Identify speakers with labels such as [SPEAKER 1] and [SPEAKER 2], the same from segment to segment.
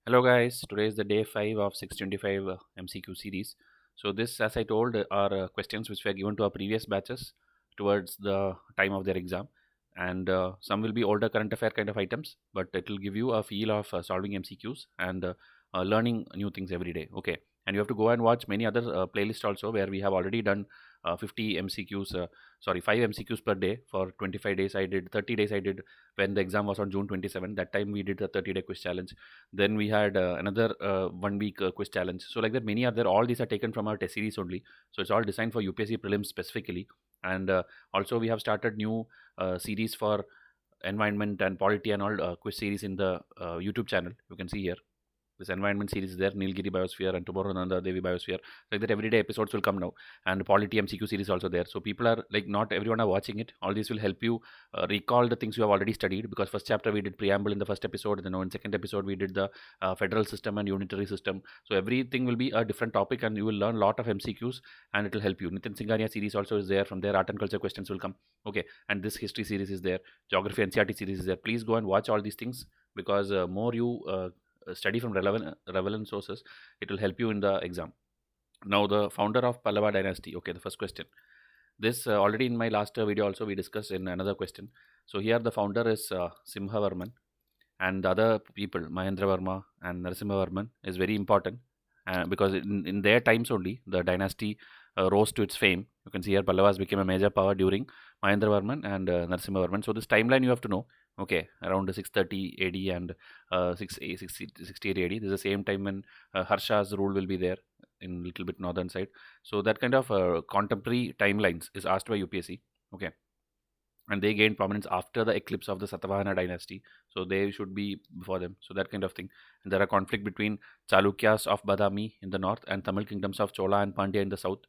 [SPEAKER 1] Hello guys, today is the day 5 of 625 MCQ series. So this, as I told, are questions which were given to our previous batches towards the time of their exam. And some will be older current affair kind of items, but it will give you a feel of solving MCQs and learning new things every day. Okay, and you have to go and watch many other playlists also where we have already done 50 MCQs, 5 MCQs per day for 25 days. I did 30 days. I did when the exam was on June 27. That time we did the 30-day quiz challenge. Then we had another 1 week quiz challenge. So like that, many are there. All these are taken from our test series only. So it's all designed for UPSC prelims specifically. And also we have started new series for environment and polity and all quiz series in the YouTube channel. You can see here. This environment series is there, Nilgiri Biosphere, and tomorrow Nanda Devi Biosphere. Like that, everyday episodes will come now, and Polity MCQ series also there. So people are like, not everyone are watching it. All these will help you recall the things you have already studied. Because first chapter we did preamble in the first episode, then in second episode we did the federal system and unitary system. So everything will be a different topic, and you will learn a lot of MCQs, and it will help you. Nitin Singhania series also is there. From there, art and culture questions will come. Okay, and this history series is there. Geography NCRT series is there. Please go and watch all these things, because more you study from relevant sources, it will help you in the exam. Now, the founder of Pallava dynasty. Okay, the first question. This already in my last video also we discussed in another question. So here the founder is Simhavarman, and the other people, Mahendravarma and Narasimhavarman, is very important because in their times only the dynasty rose to its fame. You can see here Pallavas became a major power during Mahendravarman and Narasimhavarman. So this timeline you have to know. Okay, around 630 AD and 668 AD. This is the same time when Harsha's rule will be there in little bit northern side. So that kind of contemporary timelines is asked by UPSC. Okay, and they gained prominence after the eclipse of the Satavahana dynasty. So they should be before them. So that kind of thing. And there are conflict between Chalukyas of Badami in the north and Tamil kingdoms of Chola and Pandya in the south.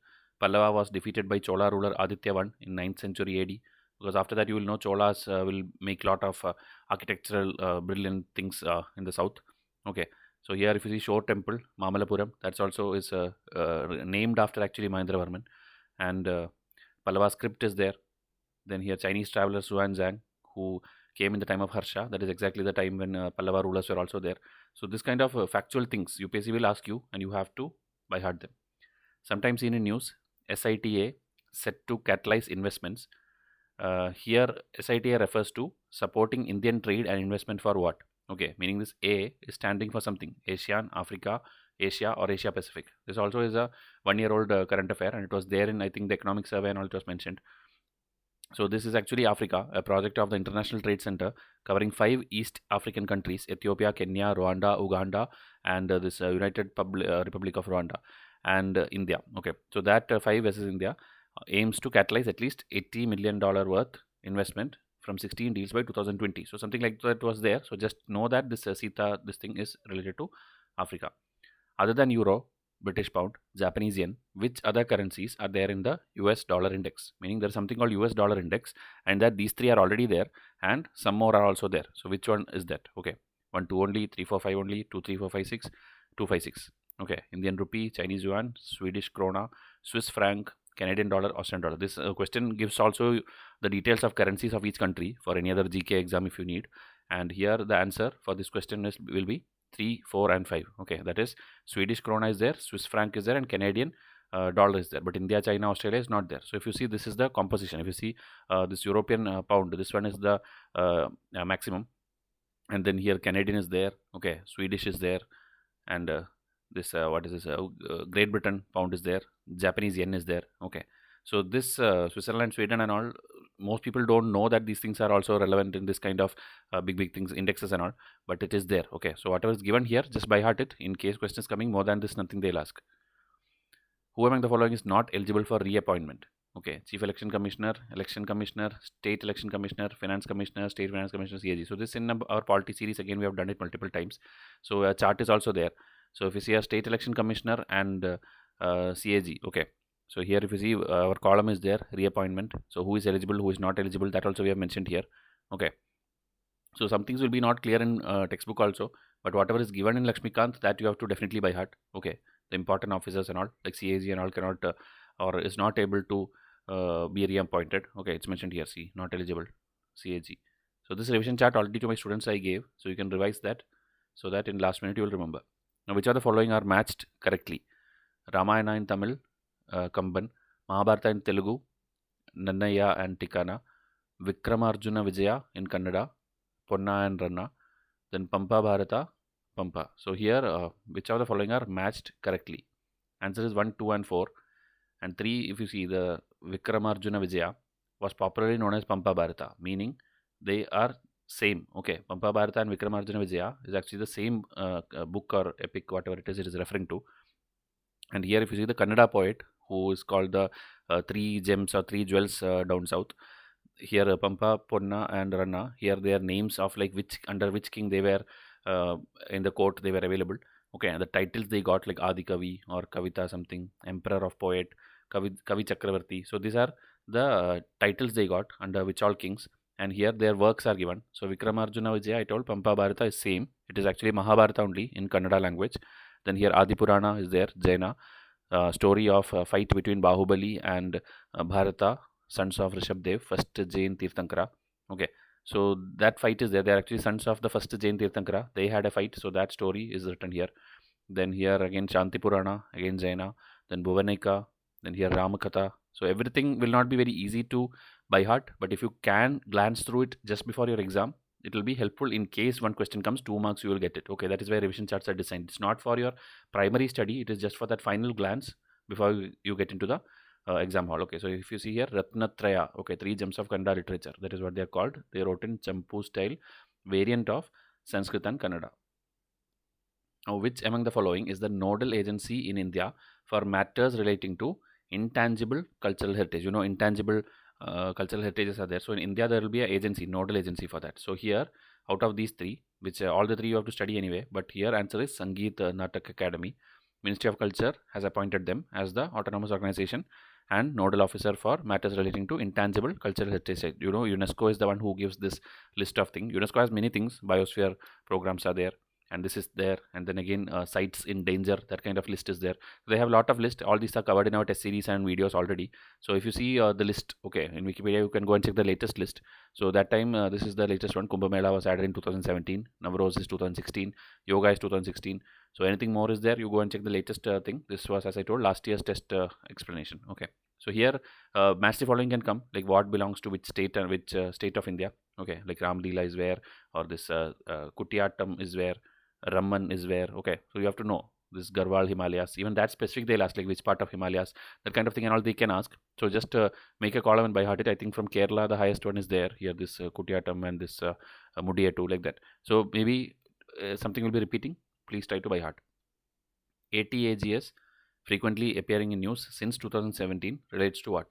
[SPEAKER 1] Pallava was defeated by Chola ruler Aditya I in 9th century AD. Because after that, you will know Cholas will make lot of architectural brilliant things in the south. Okay. So here, if you see Shore Temple, Mamalapuram, that's also is named after actually Mahendravarman. And Pallava script is there. Then here Chinese traveler Xuanzang, who came in the time of Harsha. That is exactly the time when Pallava rulers were also there. So this kind of factual things UPSC will ask you, and you have to by heart them. Sometimes seen in news, SITA set to catalyze investments. Here SITA refers to supporting Indian trade and investment for what? Okay, meaning this A is standing for something: ASEAN, Africa, Asia, or Asia Pacific. This also is a 1-year-old current affair, and it was there in, I think, the economic survey, and all it was mentioned. So this is actually Africa, a project of the International Trade Center covering 5 East African countries: Ethiopia, Kenya, Rwanda, Uganda, and this United Republic of Rwanda, and India. Okay, so that 5 versus India aims to catalyze at least $80 million worth investment from 16 deals by 2020. So something like that was there. So just know that this CETA, this thing is related to Africa. Other than Euro, British pound, Japanese yen, which other currencies are there in the US dollar index? Meaning there's something called US dollar index, and that these three are already there, and some more are also there. So which one is that? Okay, 1, 2 only, 3, 4, 5 only, 2, 3, 4, 5, 6, 2, 5, 6. Okay, Indian rupee, Chinese yuan, Swedish krona, Swiss franc, Canadian dollar, Australian dollar. This question gives also the details of currencies of each country for any other GK exam if you need. And here the answer for this question will be 3, 4, and 5. Okay, that is Swedish krona is there, Swiss franc is there, and Canadian dollar is there. But India, China, Australia is not there. So if you see, this is the composition. If you see this European pound, this one is the maximum, and then here Canadian is there. Okay, Swedish is there, and this what is this? Great Britain pound is there. Japanese yen is there. Okay, so this Switzerland, Sweden, and all, most people don't know that these things are also relevant in this kind of big things, indexes and all, but it is there. Okay, so whatever is given here, just by heart it. In case questions coming more than this, nothing they'll ask. Who among the following is not eligible for reappointment? Okay, Chief Election Commissioner, State Election Commissioner, Finance Commissioner, State Finance Commissioner, CAG. So this in our polity series, again we have done it multiple times. So a chart is also there. So if you see a State Election Commissioner and CAG, okay. So here if you see our column is there, reappointment. So who is eligible, who is not eligible, that also we have mentioned here. Okay. So some things will be not clear in textbook also, but whatever is given in Lakshmikant, that you have to definitely by heart. Okay. The important officers and all, like CAG and all, cannot or is not able to be reappointed. Okay, it's mentioned here, see, not eligible, CAG. So this revision chart already to my students I gave, so you can revise that. so that in last minute you will remember. Now, which of the following are matched correctly? Ramayana in Tamil, Kamban; Mahabharata in Telugu, Nannaya and Tikana; Vikramarjuna Vijaya in Kannada, Ponna and Ranna; then Pampa Bharata, Pampa. So here, which of the following are matched correctly? Answer is 1, 2, and 4. And 3, if you see, the Vikramarjuna Vijaya was popularly known as Pampa Bharata, meaning they are same. Okay, Pampa Bharata and Vikramarjuna Vijaya is actually the same book or epic, whatever it is referring to. And here, if you see the Kannada poet who is called the three gems or three jewels down south, here Pampa, Ponna, and Ranna, here they are names of like which under which king they were in the court they were available. Okay, and the titles they got like Adi Kavi or Kavita something, Emperor of Poet, Kavi Chakravarti. So these are the titles they got under which all kings, and here their works are given. So Vikramarjuna Vijaya, I told Pampa Bharata is same. It is actually Mahabharata only in Kannada language. Then here Adi Purana is there, Jaina, story of fight between Bahubali and Bharata, sons of Rishabdev, first Jain Tirthankara. Okay, so that fight is there. They are actually sons of the first Jain Tirthankara. They had a fight, so that story is written here. Then here again Shanti Purana, again Jaina. Then Bhuvanika. Then here Ramakatha. So everything will not be very easy to by heart, but if you can glance through it just before your exam, it will be helpful in case one question comes 2 marks you will get it. Okay, that is why revision charts are designed. It's not for your primary study, it is just for that final glance before you get into the exam hall. Okay, so if you see here Ratnatraya, okay, 3 gems of Kannada literature, that is what they are called. They wrote in Champu style variant of Sanskrit and Kannada. Now, which among the following is the nodal agency in India for matters relating to intangible cultural heritage? You know, intangible cultural heritages are there. So in India, there will be an agency, nodal agency for that. So here, out of these 3, which all the 3 you have to study anyway, but here answer is Sangeet Natak Academy. Ministry of Culture has appointed them as the autonomous organization and nodal officer for matters relating to intangible cultural heritage. You know, UNESCO is the one who gives this list of things. UNESCO has many things. Biosphere programs are there, and this is there, and then again sites in danger, that kind of list is there. They have a lot of list. All these are covered in our test series and videos already. So if you see the list, okay, in Wikipedia you can go and check the latest list. So that time this is the latest one. Kumbh Mela was added in 2017, Navroz is 2016, Yoga is 2016. So anything more is there, you go and check the latest thing. This was, as I told, last year's test explanation. Okay, so here match the following can come, like what belongs to which state and which state of India. Okay, like Ram Leela is where, or this Kutiyattam is where, Raman is where. Okay, so you have to know this Garhwal Himalayas, even that specific they'll ask, like which part of Himalayas, that kind of thing, and all they can ask. So just make a column and by heart it. I think from Kerala the highest one is there here, this Kutiyattam and this Mudiyattu, like that. So maybe something will be repeating. Please try to by heart. ATAGS, frequently appearing in news since 2017, relates to what?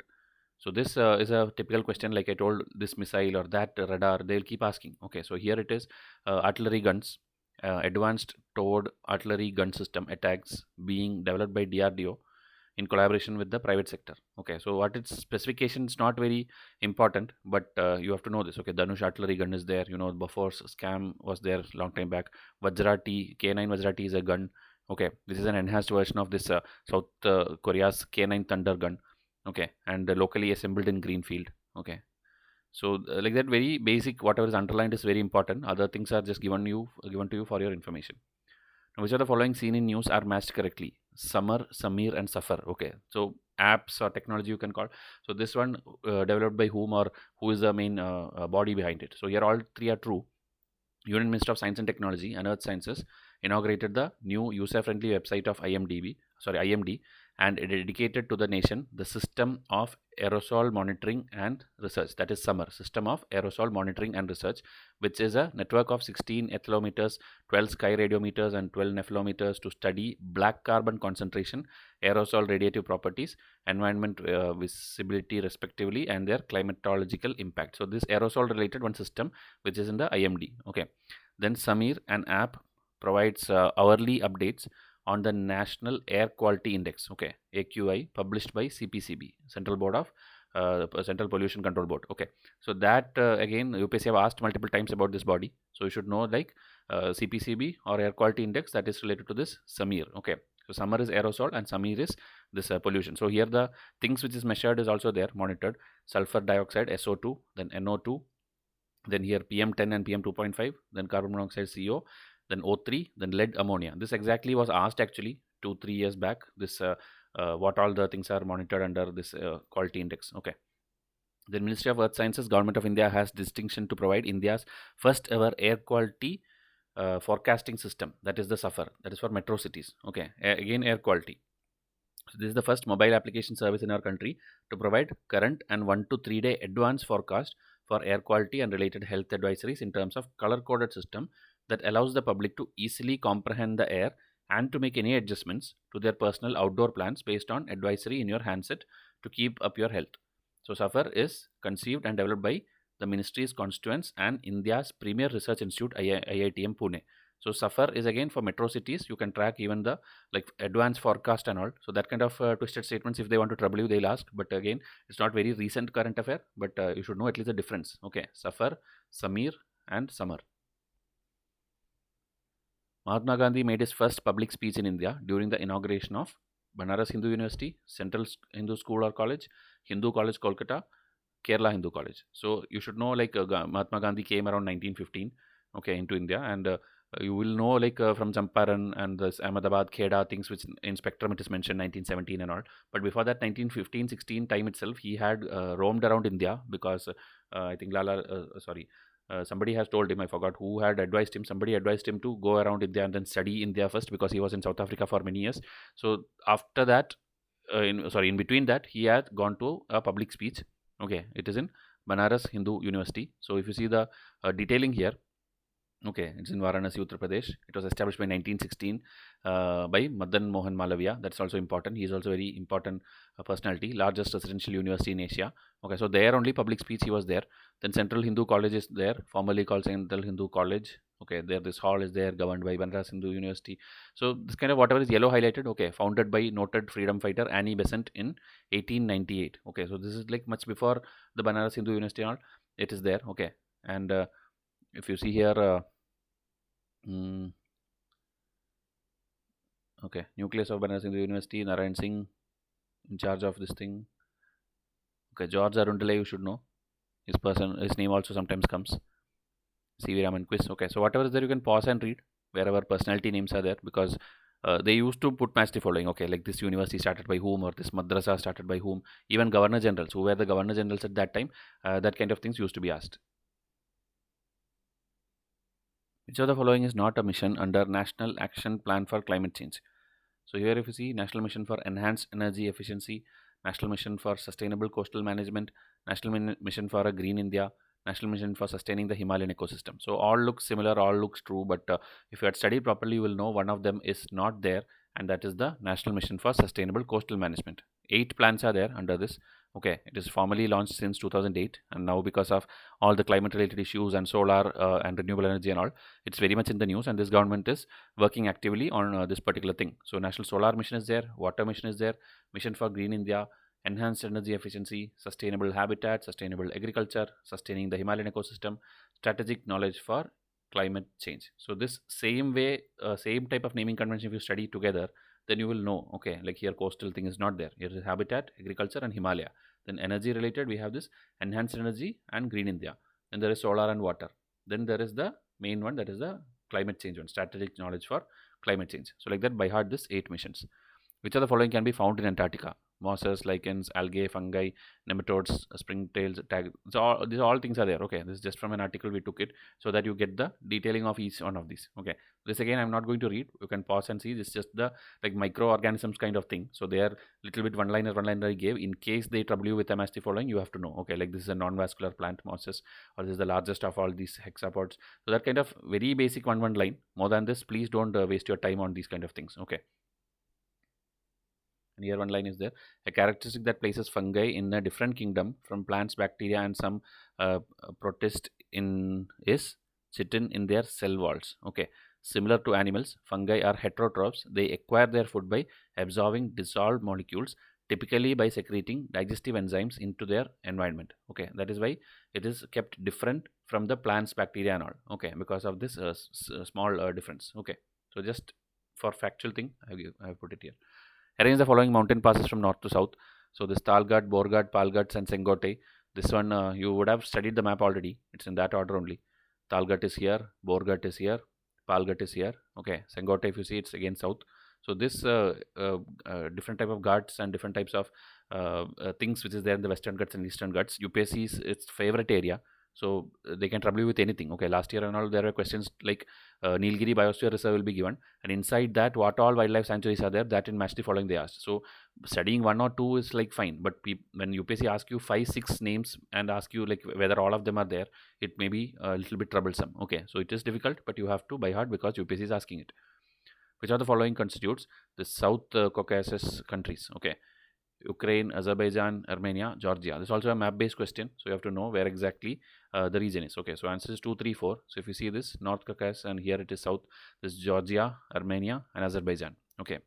[SPEAKER 1] So this is a typical question, like I told, this missile or that radar, they'll keep asking. Okay, so here it is artillery guns, advanced towed artillery gun system attacks being developed by DRDO in collaboration with the private sector. Okay, so what its specification is not very important, but you have to know this. Okay, Dhanush artillery gun is there. You know, Bofors scam was there long time back. Vajra T, K9 Vajra T is a gun. Okay, this is an enhanced version of this South Korea's K9 Thunder gun. Okay, and locally assembled in Greenfield. Okay, so like that, very basic, whatever is underlined is very important. Other things are just given to you for your information. Now, which of the following seen in news are matched correctly? Samar, Samir, and Safar. Okay, so apps or technology you can call. So this one developed by whom, or who is the main body behind it? So here all 3 are true. Union Ministry of Science and Technology and Earth Sciences inaugurated the new user-friendly website of IMD, and dedicated to the nation the system of aerosol monitoring and research, that is SUMMER, System of Aerosol Monitoring and Research, which is a network of 16 ethelometers, 12 sky radiometers, and 12 nephelometers to study black carbon concentration, aerosol radiative properties, environment visibility respectively, and their climatological impact. So this aerosol related one system which is in the IMD. Okay, then Samir, an app, provides hourly updates on the National Air Quality Index, okay, AQI, published by CPCB, Central Board of Central Pollution Control Board. Okay, so that again UPSC have asked multiple times about this body, so you should know, like CPCB or Air Quality Index, that is related to this Samir. Okay, so Summer is aerosol and Samir is this pollution. So here the things which is measured is also there, monitored: sulfur dioxide, SO2, then NO2, then here PM10 and PM2.5, then carbon monoxide, CO, then O3, then lead ammonia. This exactly was asked actually 2-3 years back. This what all the things are monitored under this quality index. Okay. The Ministry of Earth Sciences, Government of India has distinction to provide India's first ever air quality forecasting system. That is the SAFAR. That is for metro cities. Okay. Again, air quality. So this is the first mobile application service in our country to provide current and 1 to 3 day advance forecast for air quality and related health advisories in terms of color coded system that allows the public to easily comprehend the air and to make any adjustments to their personal outdoor plans based on advisory in your handset to keep up your health. So SAFAR is conceived and developed by the ministry's constituents and India's premier research institute IITM Pune. So SAFAR is again for metro cities. You can track even the like advanced forecast and all. So that kind of twisted statements, if they want to trouble you, they'll ask. But again, it's not very recent current affair. But you should know at least the difference. Okay, SAFAR, Samir, and Samar. Mahatma Gandhi made his first public speech in India during the inauguration of Banaras Hindu University, Central Hindu School or College, Hindu College Kolkata, Kerala Hindu College. So you should know like Mahatma Gandhi came around 1915, okay, into India, and you will know like from Champaran and this Ahmedabad, Kheda things which in Spectrum it is mentioned 1917 and all. But before that 1915-16 time itself, he had roamed around India because I think somebody has told him, I forgot who had advised him. Somebody advised him to go around India and then study India first because he was in South Africa for many years. So after that, in between that, he had gone to a public speech. Okay, it is in Banaras Hindu University. So if you see the detailing here, okay, it's in Varanasi, Uttar Pradesh. It was established by 1916 by Madan Mohan Malaviya. That's also important. He is also very important personality. Largest residential university in Asia. Okay, so there only public speech he was there. Then Central Hindu College is there, formerly called Central Hindu College. Okay, there this hall is there, governed by Banaras Hindu University. So this kind of whatever is yellow highlighted. Okay, founded by noted freedom fighter Annie Besant in 1898. Okay, so this is like much before the Banaras Hindu University and all. It is there. Okay, and if you see here, okay, nucleus of Banaras Hindu University, Narayan Singh in charge of this thing. Okay, George Arundale, you should know. His name also sometimes comes. CV Raman quiz. Okay, so whatever is there, you can pause and read wherever personality names are there because they used to put match the following. Okay, like this university started by whom or this madrasa started by whom. Even governor generals, who were the governor generals at that time, that kind of things used to be asked. Which of the following is not a mission under National Action Plan for Climate Change? So here if you see National Mission for Enhanced Energy Efficiency, National Mission for Sustainable Coastal Management, National Mission for a Green India, National Mission for Sustaining the Himalayan Ecosystem. So all looks similar, all looks true, but if you had studied properly, you will know one of them is not there, and that is the National Mission for Sustainable Coastal Management. 8 plans are there under this. Okay, it is formally launched since 2008, and now because of all the climate related issues and solar and renewable energy and all, it's very much in the news, and this government is working actively on this particular thing. So National Solar Mission is there, Water Mission is there, Mission for Green India, Enhanced Energy Efficiency, Sustainable Habitat, Sustainable Agriculture, Sustaining the Himalayan Ecosystem, Strategic Knowledge for Climate Change. So this same way, same type of naming convention, if you study together, then you will know, okay, like here coastal thing is not there. Here is habitat, agriculture and Himalaya. Then energy related, we have this enhanced energy and green India. Then there is solar and water. Then there is the main one, that is the climate change one, strategic knowledge for climate change. So like that, by heart, this 8 missions. Which of the following can be found in Antarctica? Mosses, lichens, algae, fungi, nematodes, springtails, so these all things are there. Okay, this is just from an article we took it so that you get the detailing of each one of these. Okay, this again I'm not going to read. You can pause and see. This is just the like microorganisms kind of thing. So they are little bit one liner I gave. In case they trouble you with them as the following, you have to know. Okay, like this is a non-vascular plant, mosses, or this is the largest of all these hexapods. So that kind of very basic one line. More than this, please don't waste your time on these kind of things. Okay. And here one line is there. A characteristic that places fungi in a different kingdom from plants, bacteria, and some protist in is chitin in their cell walls. Okay. Similar to animals, fungi are heterotrophs. They acquire their food by absorbing dissolved molecules, typically by secreting digestive enzymes into their environment. Okay, that is why it is kept different from the plants, bacteria, and all. Okay, because of this small difference. Okay, so just for factual thing, I have put it here. Arrange the following mountain passes from north to south. So this Talghat, Borghat, Palghat, and Sengote. This one you would have studied the map already. It's in that order only. Talghat is here, Borghat is here, Palghat is here. Okay, Sengote, if you see, it's again south. So this different type of Ghats and different types of things which is there in the Western Ghats and Eastern Ghats, UPSC is its favorite area. So they can trouble you with anything. Okay, last year and all there were questions like Nilgiri Biosphere Reserve will be given, and inside that what all wildlife sanctuaries are there. That in match the following they asked. So studying one or two is like fine, but when UPSC ask you 5-6 names and ask you like whether all of them are there, it may be a little bit troublesome. Okay, so it is difficult, but you have to by heart because UPSC is asking it. Which are the following constitutes the South Caucasus countries? Okay, Ukraine, Azerbaijan, Armenia, Georgia. This is also a map-based question, so you have to know where exactly the region is. Okay, so answer is 2, 3, 4. So if you see this North Caucasus and here it is South, this is Georgia, Armenia, and Azerbaijan. Okay,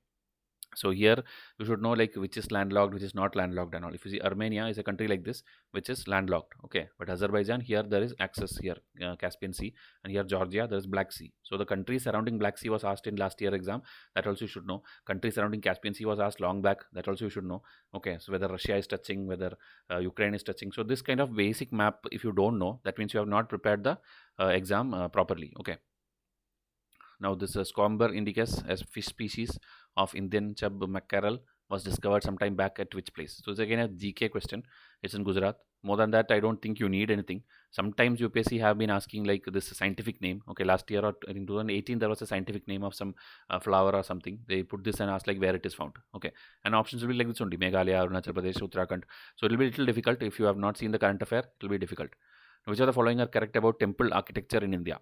[SPEAKER 1] so here you should know like which is landlocked, which is not landlocked and all. If you see Armenia is a country like this which is landlocked. Okay, but Azerbaijan, here there is access here, Caspian Sea, and here Georgia there is Black Sea. So the countries surrounding Black Sea was asked in last year exam, that also you should know. Countries surrounding Caspian Sea was asked long back, that also you should know. Okay, so whether Russia is touching, whether Ukraine is touching. So this kind of basic map, if you don't know, that means you have not prepared the exam properly. Okay, now this Scomber indicus as fish species of Indian chub mackerel was discovered sometime back at which place? So it's again a GK question. It's in Gujarat. More than that, I don't think you need anything. Sometimes UPSC have been asking like this scientific name. Okay, last year or in 2018 there was a scientific name of some flower or something. They put this and ask like where it is found. Okay, and options will be like this only: Meghalaya, Arunachal Pradesh, Uttarakhand. So it will be a little difficult if you have not seen the current affair. It will be difficult. Which of the following are correct about temple architecture in India?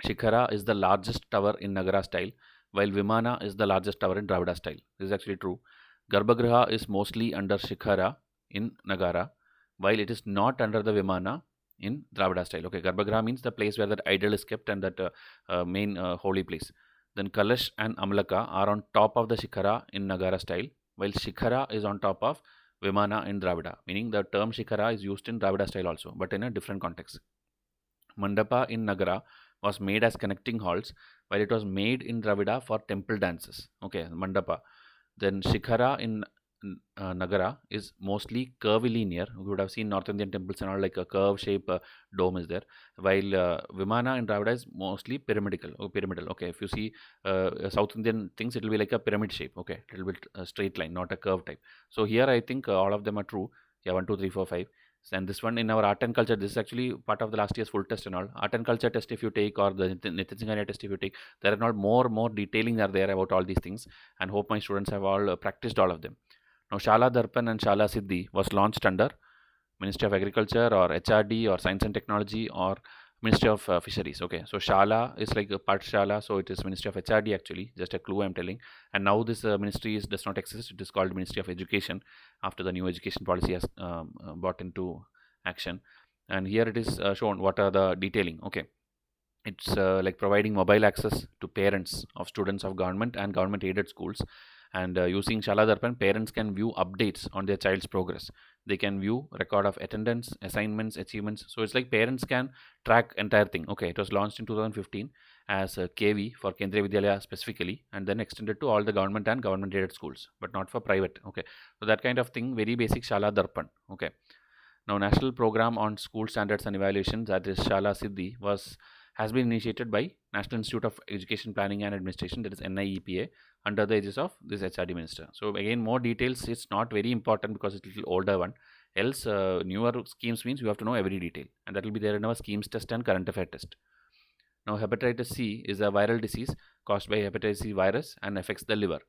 [SPEAKER 1] Shikhara is the largest tower in Nagara style, while Vimana is the largest tower in Dravida style. This is actually true. Garbhagriha is mostly under Shikhara in Nagara, while it is not under the Vimana in Dravida style. Okay, Garbhagriha means the place where that idol is kept and that main holy place. Then Kalash and Amlaka are on top of the Shikhara in Nagara style, while Shikhara is on top of Vimana in Dravida, meaning the term Shikhara is used in Dravida style also, but in a different context. Mandapa in Nagara was made as connecting halls, while it was made in Dravida for temple dances. Okay, Mandapa. Then Shikhara in Nagara is mostly curvilinear. You would have seen North Indian temples and all like a curve shape dome is there, while Vimana in Dravida is mostly pyramidal. Okay, if you see South Indian things, it will be like a pyramid shape. Okay, it will be a straight line, not a curve type. So here I think all of them are true. Yeah, 1, 2, 3, 4, 5. And this one in our art and culture, this is actually part of the last year's full test and all. Art and culture test if you take, or the Nitin Singhania test if you take, there are not more detailing are there about all these things, and hope my students have all practiced all of them. Now Shala Darpan and Shala Siddhi was launched under Ministry of Agriculture or HRD or Science and Technology or Ministry of Fisheries. Okay, so Shala is like a Pathshala, so it is Ministry of HRD actually, just a clue I'm telling. And now this ministry does not exist, it is called Ministry of Education after the new education policy has brought into action. And here it is shown what are the detailing. Okay, it's like providing mobile access to parents of students of government and government aided schools. And using Shala Darpan, parents can view updates on their child's progress. They can view record of attendance, assignments, achievements. So it's like parents can track entire thing. Okay, it was launched in 2015 as KV for Kendriya Vidyalaya specifically, and then extended to all the government and government aided schools, but not for private. Okay, so that kind of thing, very basic Shala Darpan. Okay, now National Program on School Standards and Evaluations, that is Shala Siddhi, has been initiated by National Institute of Education Planning and Administration, that is NIEPA, under the aegis of this HRD minister. So again, more details, it's not very important because it's a little older one. Else, newer schemes means you have to know every detail, and that will be there in our schemes test and current affair test. Now, hepatitis C is a viral disease caused by hepatitis C virus and affects the liver.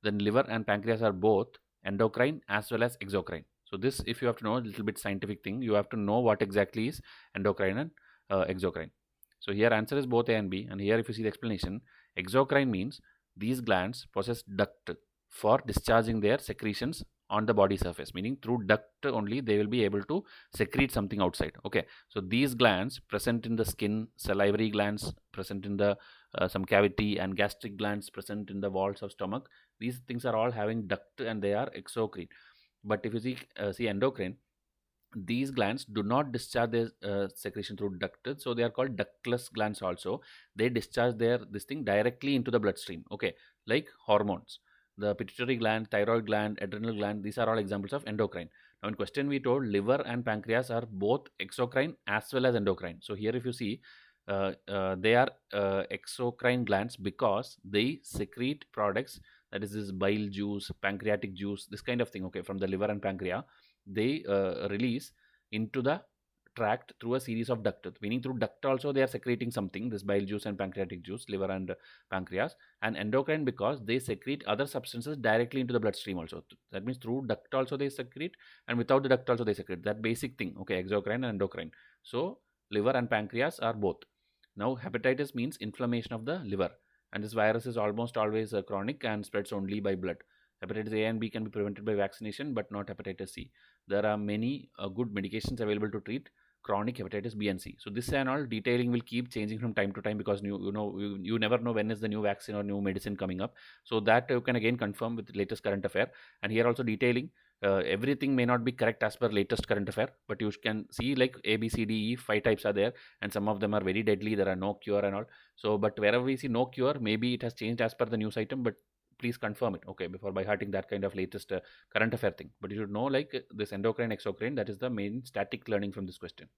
[SPEAKER 1] Then liver and pancreas are both endocrine as well as exocrine. So this, if you have to know a little bit scientific thing, you have to know what exactly is endocrine and exocrine. So here answer is both A and B, and here if you see the explanation, exocrine means these glands possess duct for discharging their secretions on the body surface, meaning through duct only they will be able to secrete something outside. Okay, so these glands present in the skin, salivary glands present in the some cavity, and gastric glands present in the walls of stomach, these things are all having duct and they are exocrine. But if you see endocrine, these glands do not discharge their secretion through duct, so they are called ductless glands also. They discharge this thing directly into the bloodstream. Okay, like hormones, the pituitary gland, thyroid gland, adrenal gland, these are all examples of endocrine. Now in question we told liver and pancreas are both exocrine as well as endocrine. So here if you see, they are exocrine glands because they secrete products, that is this bile juice, pancreatic juice, this kind of thing, okay, from the liver and pancreas. They release into the tract through a series of duct, meaning through duct also they are secreting something, this bile juice and pancreatic juice, liver and pancreas. And endocrine because they secrete other substances directly into the bloodstream also. That means through duct also they secrete, and without the duct also they secrete, that basic thing, okay, exocrine and endocrine. So liver and pancreas are both. Now hepatitis means inflammation of the liver, and this virus is almost always chronic and spreads only by blood. Hepatitis A and B can be prevented by vaccination, but not hepatitis C. There are many good medications available to treat chronic hepatitis B and C. So this and all detailing will keep changing from time to time, because you never know when is the new vaccine or new medicine coming up. So that you can again confirm with the latest current affair. And here also detailing, everything may not be correct as per latest current affair, but you can see like A, B, C, D, E, 5 types are there, and some of them are very deadly. There are no cure and all. So, but wherever we see no cure, maybe it has changed as per the news item, but please confirm it, okay, before by hearting that kind of latest current affair thing. But you should know like this endocrine, exocrine, that is the main static learning from this question.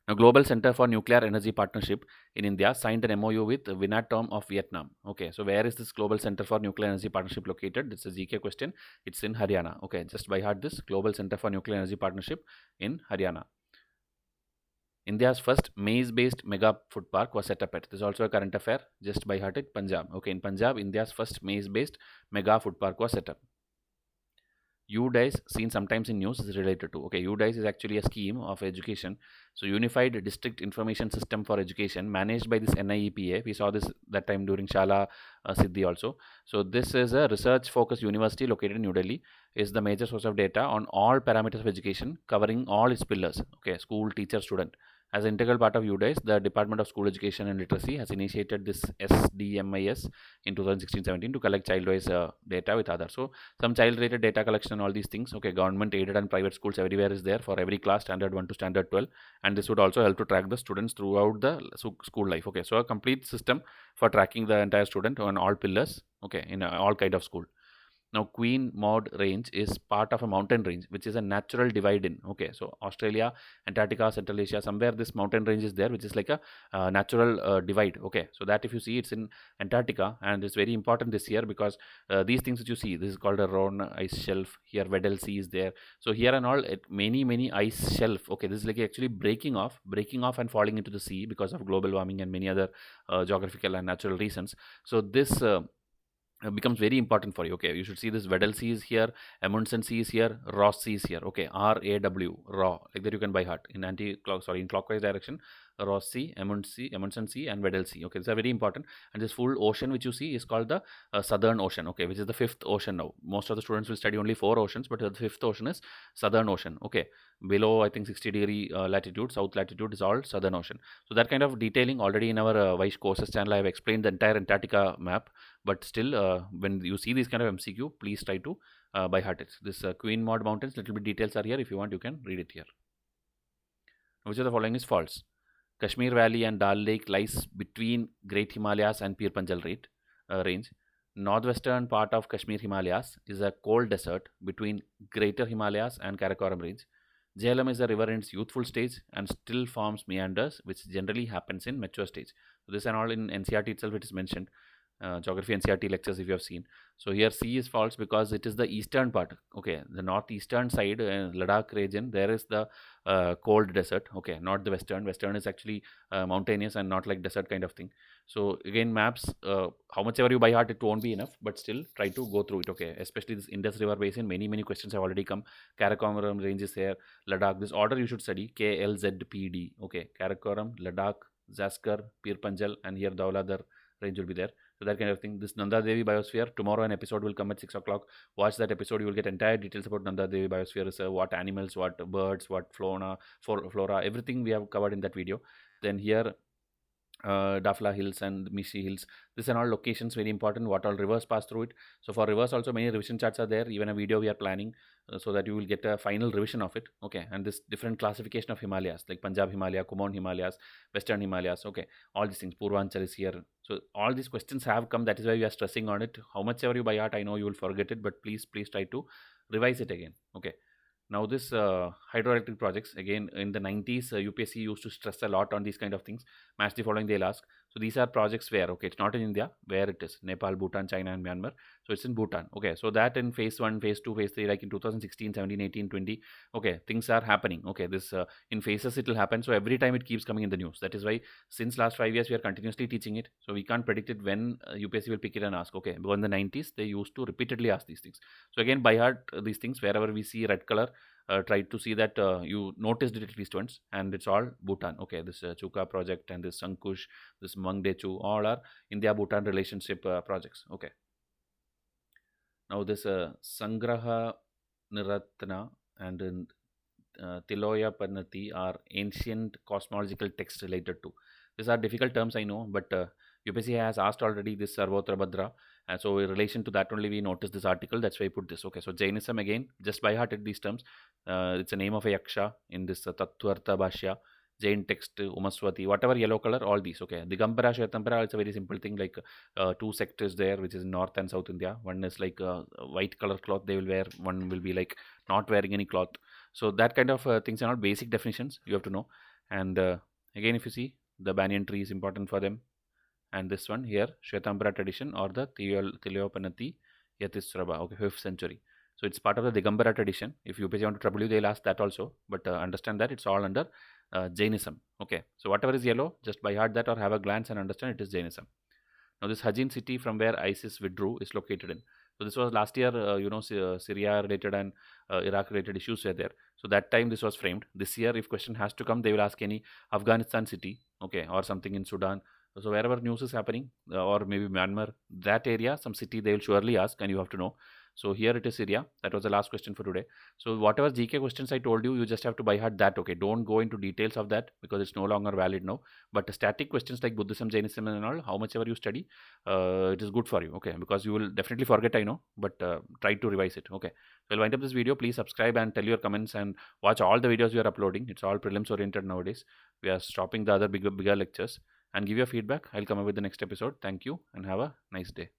[SPEAKER 1] Now, Global Center for Nuclear Energy Partnership in India signed an MOU with Vinatom of Vietnam. Okay, so where is this Global Center for Nuclear Energy Partnership located? It's a GK question. It's in Haryana. Okay, just by heart this Global Center for Nuclear Energy Partnership in Haryana. India's first maize-based mega food park was set up at. This is also a current affair. Just by heart it, Punjab. Okay, in Punjab, India's first maize-based mega food park was set up. UDICE, seen sometimes in news, is related to. Okay, UDICE is actually a scheme of education. So Unified District Information System for Education, managed by this NIEPA. We saw this that time during Shala Siddhi also. So this is a research-focused university located in New Delhi. Is the major source of data on all parameters of education, covering all its pillars. Okay, school, teacher, student. As an integral part of UDICE, the Department of School Education and Literacy has initiated this SDMIS in 2016-17 to collect child-wise data with others. So some child-related data collection and all these things. Okay, government aided and private schools everywhere is there for every class, standard 1 to standard 12, and this would also help to track the students throughout the school life. Okay, so a complete system for tracking the entire student on all pillars. Okay, in all kind of school. Now, Queen Maud Range is part of a mountain range, which is a natural divide in. Okay, so Australia, Antarctica, Central Asia, somewhere this mountain range is there, which is like a natural divide. Okay, so that if you see, it's in Antarctica, and it's very important this year because these things that you see, this is called a Roan ice shelf. Here, Weddell Sea is there. So here and all, many ice shelf. Okay, this is like actually breaking off and falling into the sea because of global warming and many other geographical and natural reasons. So this becomes very important for you. Okay, you should see this Weddell Sea is here, Amundsen Sea is here, Ross Sea is here. Okay, RAW, raw, like that you can by heart in in clockwise direction. Ross Sea, Amundsen Sea, and Weddell Sea. Okay, these are very important. And this full ocean which you see is called the Southern Ocean. Okay, which is the fifth ocean now. Most of the students will study only 4 oceans, but the fifth ocean is Southern Ocean. Okay, below I think 60-degree latitude, south latitude is all Southern Ocean. So that kind of detailing already in our Vice courses channel, I have explained the entire Antarctica map. But still, when you see this kind of MCQ, please try to by heart it. This Queen Maud Mountains, little bit details are here. If you want, you can read it here. Which of the following is false? Kashmir Valley and Dal Lake lies between Great Himalayas and Pir Panjal range. Northwestern part of Kashmir Himalayas is a cold desert between Greater Himalayas and Karakoram range. Jhelum is a river in its youthful stage and still forms meanders, which generally happens in mature stage. So this and all in NCERT itself it is mentioned. Geography NCERT lectures if you have seen. So here C is false because it is the eastern part. Okay, the northeastern side, Ladakh region, there is the cold desert. Okay, not the western. Western is actually mountainous and not like desert kind of thing. So again, maps, how much ever you by heart, it won't be enough, but still try to go through it. Okay, especially this Indus River Basin, many questions have already come. Karakoram range is here, Ladakh. This order you should study, KLZPD. Okay, Karakoram, Ladakh, Zaskar, Pir Panjal, and here Dauladhar range will be there. So that kind of thing. This Nanda Devi Biosphere, tomorrow an episode will come at 6 o'clock. Watch that episode. You will get entire details about Nanda Devi Biosphere Reserve, what animals, what birds, what flora, everything we have covered in that video. Then here, Dafla Hills and Mishi Hills. This and all locations very important. What all rivers pass through it. So for rivers also many revision charts are there. Even a video we are planning so that you will get a final revision of it. Okay, and this different classification of Himalayas like Punjab Himalaya, Kumaon Himalayas, Western Himalayas. Okay, all these things. Purvanchal is here. So all these questions have come. That is why we are stressing on it. How much ever you by heart, I know you will forget it, but please try to revise it again. Okay. Now this hydroelectric projects, again in the 90s, UPSC used to stress a lot on these kind of things. Match the following they'll ask. So these are projects where, okay, it's not in India, where it is Nepal, Bhutan, China and Myanmar. So it's in Bhutan. Okay, so that in phase 1, phase 2, phase 3, like in 2016, 17, 18, 20. Okay, things are happening. Okay, this in phases it will happen. So every time it keeps coming in the news. That is why since last 5 years we are continuously teaching it. So we can't predict it when UPSC will pick it and ask. Okay, but in the 90s they used to repeatedly ask these things. So again, by heart these things, wherever we see red color, try to see that you noticed it at least once, and it's all Bhutan. Okay, this Chuka project and this Sankush, this Mangdechu, all are India Bhutan relationship projects. Okay, now this Sangraha Niratna and Tiloya Pannati are ancient cosmological texts related to. These are difficult terms, I know, but UPSC has asked already this Sarvotra Bhadra. And so, in relation to that only, we noticed this article. That's why I put this. Okay, so Jainism again, just by hearted these terms. It's a name of a Yaksha in this Tattvartha Bhashya. Jain text, Umaswati, whatever yellow color, all these. Okay, Digambara, Shwetambara, it's a very simple thing. Like two sectors there, which is North and South India. One is like white color cloth they will wear. One will be like not wearing any cloth. So that kind of things are not basic definitions. You have to know. And again, if you see, the banyan tree is important for them. And this one here, Shwetambara tradition or the Tilopanati Yatisraba, okay, 5th century. So it's part of the Digambara tradition. If you want to trouble you, they'll ask that also. But understand that it's all under Jainism. Okay, so whatever is yellow, just by heart that or have a glance and understand it is Jainism. Now this Hajin city from where ISIS withdrew is located in. So this was last year, Syria related and Iraq related issues were there. So that time this was framed. This year, if question has to come, they will ask any Afghanistan city, okay, or something in Sudan. So wherever news is happening, or maybe Myanmar, that area, some city they will surely ask, and you have to know. So here it is Syria. That was the last question for today. So whatever GK questions I told you, you just have to by heart that. Okay, don't go into details of that because it's no longer valid now. But static questions like Buddhism, Jainism, and all, how much ever you study, it is good for you. Okay, because you will definitely forget, I know, but try to revise it. Okay, so I'll wind up this video. Please subscribe and tell your comments and watch all the videos we are uploading. It's all prelims oriented nowadays. We are stopping the other bigger lectures and give your feedback. I'll come up with the next episode. Thank you and have a nice day.